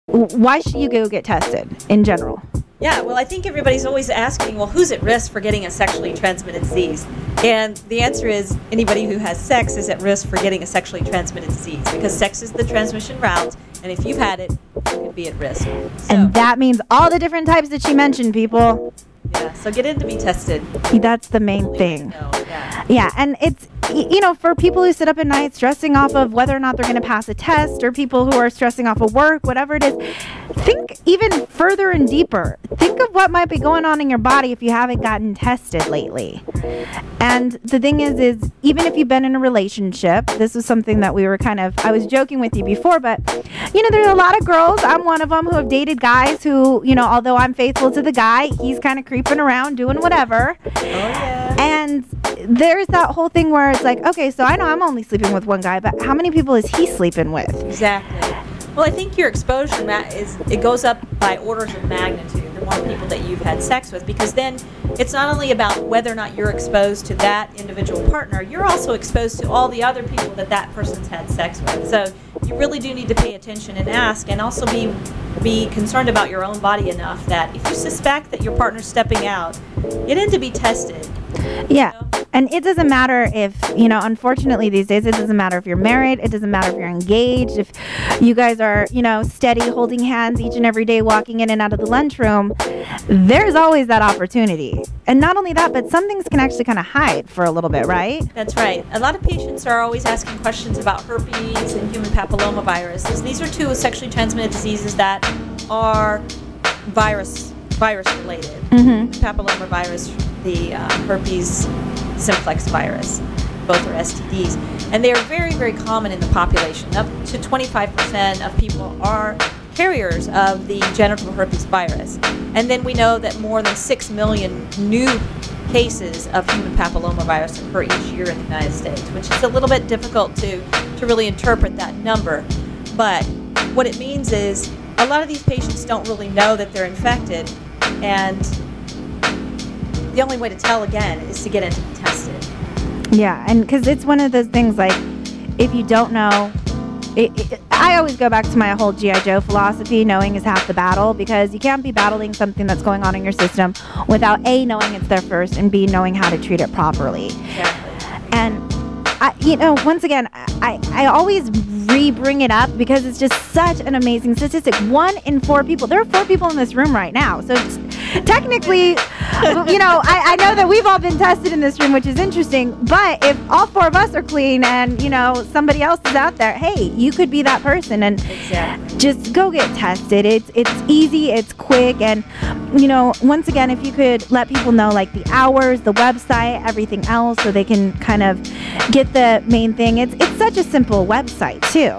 Why should you go get tested in general? Yeah, well, I think everybody's always asking, well, who's at risk for getting a sexually transmitted disease? And the answer is anybody who has sex is at risk for getting a sexually transmitted disease, because sex is the transmission route, and if you've had it, you could be at risk. So, And that means all the different types that she mentioned, people. yeah, so get in to be tested. That's the main thing. Yeah. Yeah, and it's, you know, for people who sit up at night stressing off of whether or not they're going to pass a test, or people who are stressing off of work, whatever it is, think even further and deeper. Think of what might be going on in your body if you haven't gotten tested lately. And the thing is even if you've been in a relationship, this was something that we were I was joking with you before, but, you know, there's a lot of girls, I'm one of them, who have dated guys who, you know, although I'm faithful to the guy, he's kind of creeping around doing whatever. Oh, yeah. And there's that whole thing where it's like, okay, so I know I'm only sleeping with one guy, but how many people is he sleeping with? Exactly. Well, I think your exposure it goes up by orders of magnitude the more people that you've had sex with, because then it's not only about whether or not you're exposed to that individual partner, you're also exposed to all the other people that person's had sex with. So you really do need to pay attention and ask, and also be concerned about your own body enough that if you suspect that your partner's stepping out, get in to be tested. Yeah. You know? And it doesn't matter if, you know, unfortunately these days, it doesn't matter if you're married. It doesn't matter if you're engaged. If you guys are, you know, steady holding hands each and every day, walking in and out of the lunchroom, there's always that opportunity. And not only that, but some things can actually kind of hide for a little bit, right? That's right. A lot of patients are always asking questions about herpes and human papillomavirus. These are two sexually transmitted diseases that are virus related. Mm-hmm. Papillomavirus, the herpes simplex virus, both are STDs, and they are very, very common in the population. Up to 25% of people are carriers of the genital herpes virus. And then we know that more than 6 million new cases of human papillomavirus occur each year in the United States, which is a little bit difficult to really interpret that number. But what it means is a lot of these patients don't really know that they're infected, and the only way to tell, again, is to get in to be tested. Yeah, and because it's one of those things, like, if you don't know, I always go back to my whole G.I. Joe philosophy, knowing is half the battle, because you can't be battling something that's going on in your system without A, knowing it's there first, and B, knowing how to treat it properly. Exactly. And, you know, once again, I always re-bring it up because it's just such an amazing statistic. 1 in 4 people, there are 4 people in this room right now, so technically, you know, I know that we've all been tested in this room, which is interesting, but if all 4 of us are clean and, you know, somebody else is out there, hey, you could be that person. And exactly. Just go get tested. It's easy, it's quick, and, you know, once again, if you could let people know, like, the hours, the website, everything else, so they can kind of get the main thing. It's such a simple website too.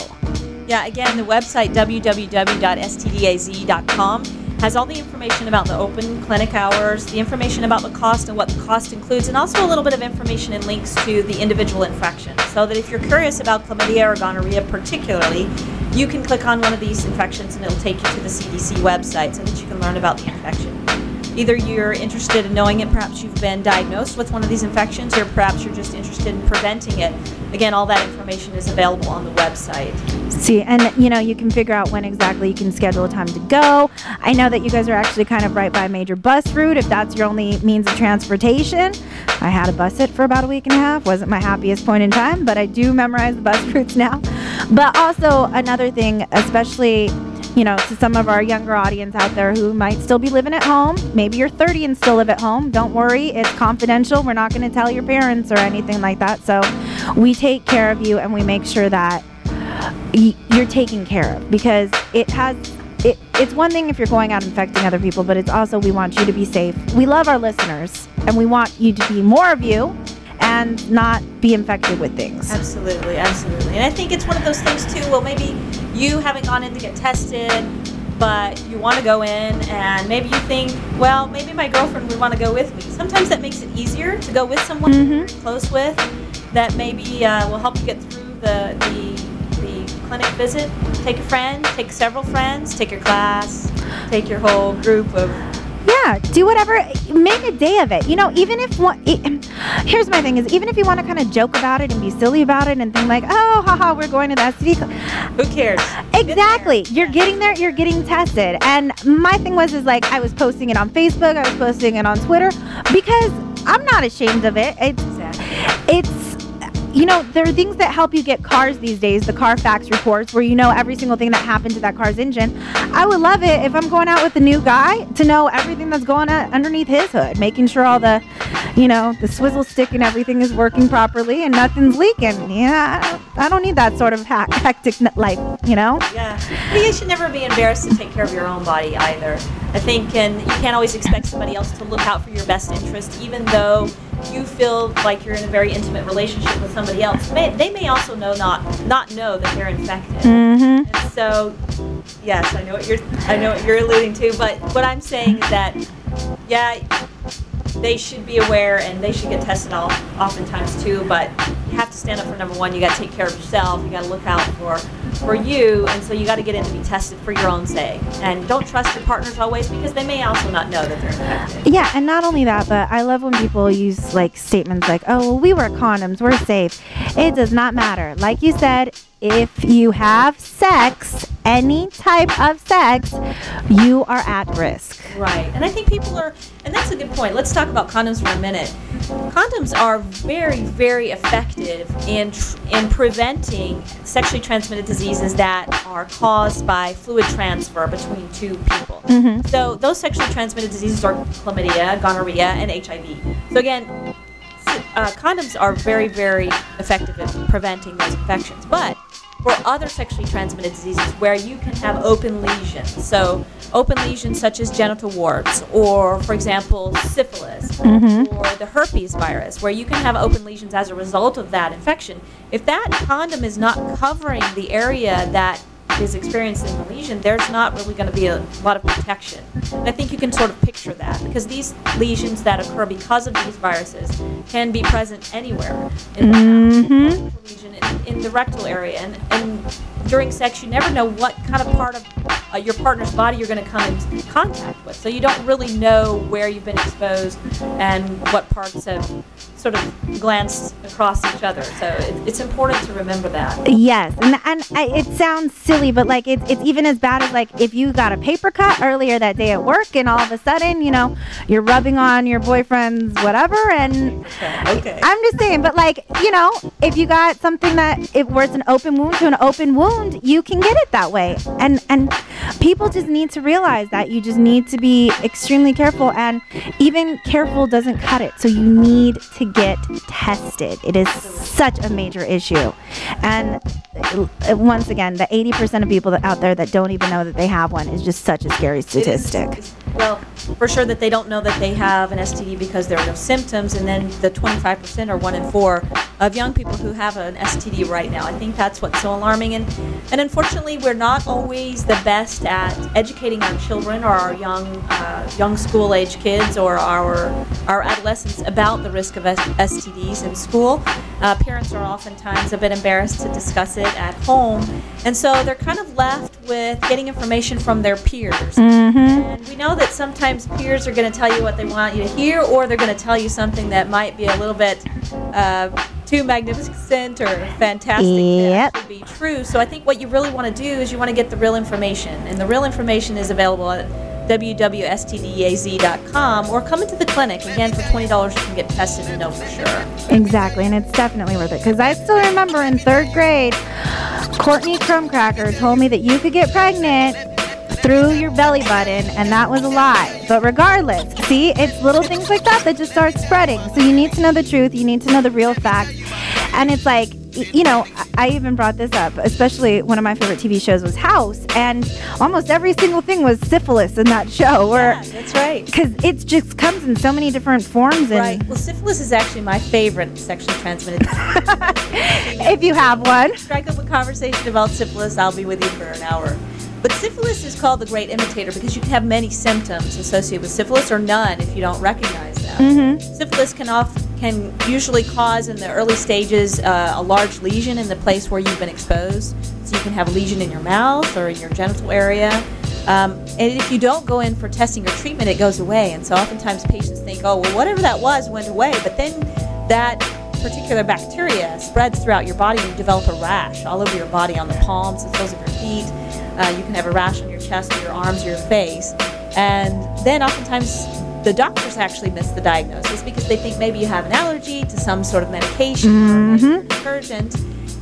Yeah, again, the website www.stdaz.com has all the information about the open clinic hours, the information about the cost and what the cost includes, and also a little bit of information and links to the individual infections, so that if you're curious about chlamydia or gonorrhea particularly, you can click on one of these infections and it'll take you to the CDC website so that you can learn about the infection. Either you're interested in knowing it, perhaps you've been diagnosed with one of these infections, or perhaps you're just interested in preventing it. Again, all that information is available on the website. See, and, you know, you can figure out when exactly you can schedule a time to go. I know that you guys are actually kind of right by a major bus route, if that's your only means of transportation. I had to bus it for about a week and a half. Wasn't my happiest point in time, but I do memorize the bus routes now. But also another thing, especially, you know, to some of our younger audience out there who might still be living at home. Maybe you're 30 and still live at home. Don't worry, it's confidential. We're not going to tell your parents or anything like that. So we take care of you, and we make sure that you're taken care of, because it's one thing if you're going out infecting other people, but it's also, we want you to be safe. We love our listeners, and we want you to be more of you and not be infected with things. Absolutely, absolutely. And I think it's one of those things too, well, maybe you haven't gone in to get tested, but you want to go in, and maybe you think, well, maybe my girlfriend would want to go with me. Sometimes that makes it easier to go with someone you're close with, that maybe will help you get through the clinic visit. Take a friend, take several friends, take your class, take your whole group of Yeah, do whatever. Make a day of it. You know, even if here's my thing is, even if you want to kind of joke about it and be silly about it and think like, oh, haha, we're going to the STD. Who cares? Exactly. You're getting there. You're getting tested. And my thing is like, I was posting it on Facebook. I was posting it on Twitter because I'm not ashamed of it. It's you know, there are things that help you get cars these days, the Carfax reports, where you know every single thing that happened to that car's engine. I would love it if I'm going out with a new guy to know everything that's going on underneath his hood, making sure all the, you know, the swivel stick and everything is working properly and nothing's leaking. Yeah, I don't need that sort of hectic life, you know? Yeah. But you should never be embarrassed to take care of your own body either. I think, and you can't always expect somebody else to look out for your best interest, even though you feel like you're in a very intimate relationship with somebody else. They may also not know that they're infected. Mm-hmm. And so, yes, I know what you're alluding to. But what I'm saying is that, yeah, they should be aware and they should get tested oftentimes too. But you have to stand up for number one. You got to take care of yourself. You got to look out for you, and so you got to get in to be tested for your own sake. And don't trust your partners always, because they may also not know that they're infected. Yeah, and not only that, but I love when people use like statements like, oh, well, we wear condoms, we're safe. It does not matter. Like you said, if you have sex, any type of sex, you are at risk. Right. And I think people are, and that's a good point. Let's talk about condoms for a minute. Condoms are very, very effective in preventing sexually transmitted diseases that are caused by fluid transfer between two people. Mm-hmm. So those sexually transmitted diseases are chlamydia, gonorrhea, and HIV. So again, condoms are very, very effective at preventing those infections. But for other sexually transmitted diseases where you can have open lesions, so open lesions such as genital warts, or for example syphilis, Mm-hmm. or the herpes virus, where you can have open lesions as a result of that infection, if that condom is not covering the area that is experiencing the lesion, there's not really going to be a lot of protection. And I think you can sort of picture that, because these lesions that occur because of these viruses can be present anywhere in the mouth, lesion, in the rectal area, and during sex you never know what kind of part of your partner's body you're going to come in contact with, so you don't really know where you've been exposed and what parts have sort of glanced across each other. So it's important to remember that. Yes, and it sounds silly, but like it's even as bad as like if you got a paper cut earlier that day at work, and all of a sudden, you know, you're rubbing on your boyfriend's whatever, and okay. I'm just saying, but like, you know, if you got something where it's an open wound to an open wound, you can get it that way, and people just need to realize that you just need to be extremely careful, and even careful doesn't cut it. So you need to get tested. It is such a major issue. And once again, the 80% of people out there that don't even know that they have one is just such a scary statistic. Well, for sure that they don't know that they have an STD because there are no symptoms, and then the 25% or 1 in 4 of young people who have an STD right now. I think that's what's so alarming, and unfortunately we're not always the best at educating our children or our young school-age kids or our adolescents about the risk of STDs in school. Parents are oftentimes a bit embarrassed to discuss it at home, and so they're kind of left with getting information from their peers. Mm-hmm. And we know that sometimes peers are going to tell you what they want you to hear, or they're going to tell you something that might be a little bit too magnificent or fantastic to actually be true. So I think what you really want to do is you want to get the real information, and the real information is available at www.stdaz.com, or come into the clinic. Again, for $20 you can get tested and know for sure. Exactly, and it's definitely worth it, because I still remember in 3rd grade, Courtney Crumbcracker told me that you could get pregnant through your belly button, and that was a lie. But regardless, see, it's little things like that that just start spreading. So you need to know the truth, you need to know the real facts. And it's like, you know, I even brought this up, especially one of my favorite TV shows was House, and almost every single thing was syphilis in that show. Yeah, that's right. Because it just comes in so many different forms. And right. Well, syphilis is actually my favorite sexually transmitted disease. If you have one. Strike up a conversation about syphilis, I'll be with you for an hour. But syphilis is called the great imitator because you can have many symptoms associated with syphilis, or none if you don't recognize them. Mm-hmm. Syphilis can usually cause in the early stages a large lesion in the place where you've been exposed. So you can have a lesion in your mouth or in your genital area. And if you don't go in for testing or treatment, it goes away. And so oftentimes patients think, oh, well, whatever that was went away. But then that particular bacteria spreads throughout your body and you develop a rash all over your body, on the palms and soles of your feet. You can have a rash on your chest or your arms or your face. And then oftentimes the doctors actually miss the diagnosis because they think maybe you have an allergy to some sort of medication or a detergent.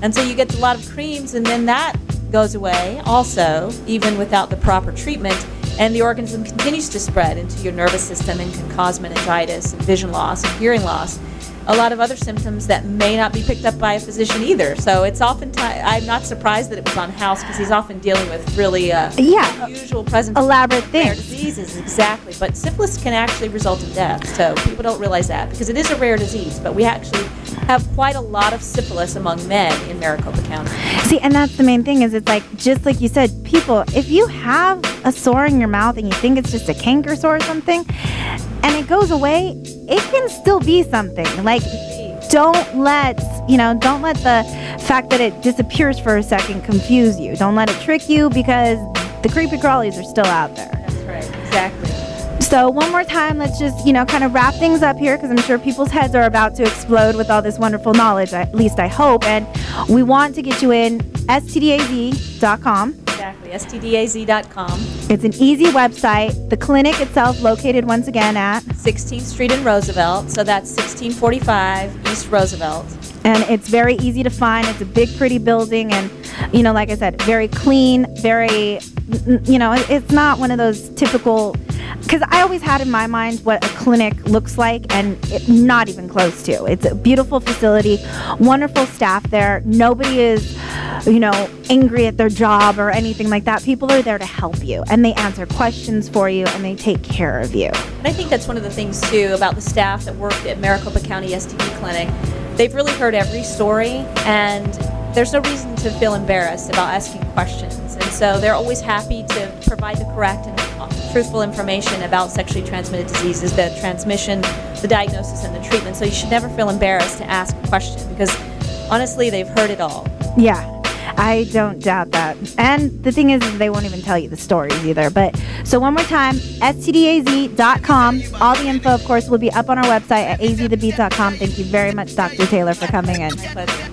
And so you get a lot of creams, and then that goes away also, even without the proper treatment. And the organism continues to spread into your nervous system and can cause meningitis and vision loss and hearing loss. A lot of other symptoms that may not be picked up by a physician either. So it's oftentimes, I'm not surprised that it was on House because he's often dealing with really unusual presence elaborate of rare things. diseases. Exactly. But syphilis can actually result in death. So people don't realize that because it is a rare disease. But we actually have quite a lot of syphilis among men in Maricopa County. See, and that's the main thing is it's like, just like you said, people, if you have a sore in your mouth and you think it's just a canker sore or something, and it goes away, it can still be something. Like, don't let the fact that it disappears for a second confuse you. Don't let it trick you because the creepy crawlies are still out there. That's right, exactly. So one more time, let's just, kind of wrap things up here because I'm sure people's heads are about to explode with all this wonderful knowledge, at least I hope. And we want to get you in stdaz.com. Exactly, stdaz.com. It's an easy website. The clinic itself located once again at 16th Street in Roosevelt, so that's 1645 East Roosevelt. And it's very easy to find. It's a big, pretty building, and like I said, very clean, very, it's not one of those typical, because I always had in my mind what a clinic looks like, and not even close to. It's a beautiful facility, wonderful staff there. Nobody is, angry at their job or anything like that. People are there to help you, and they answer questions for you, and they take care of you. And I think that's one of the things, too, about the staff that worked at Maricopa County STD Clinic. They've really heard every story, and there's no reason to feel embarrassed about asking questions. And so they're always happy to provide the correct and truthful information about sexually transmitted diseases, the transmission, the diagnosis, and the treatment. So you should never feel embarrassed to ask a question because, honestly, they've heard it all. Yeah. I don't doubt that. And the thing is, they won't even tell you the stories either. But so one more time, stdaz.com. All the info, of course, will be up on our website at azthebeat.com. Thank you very much, Dr. Taylor, for coming in. My pleasure.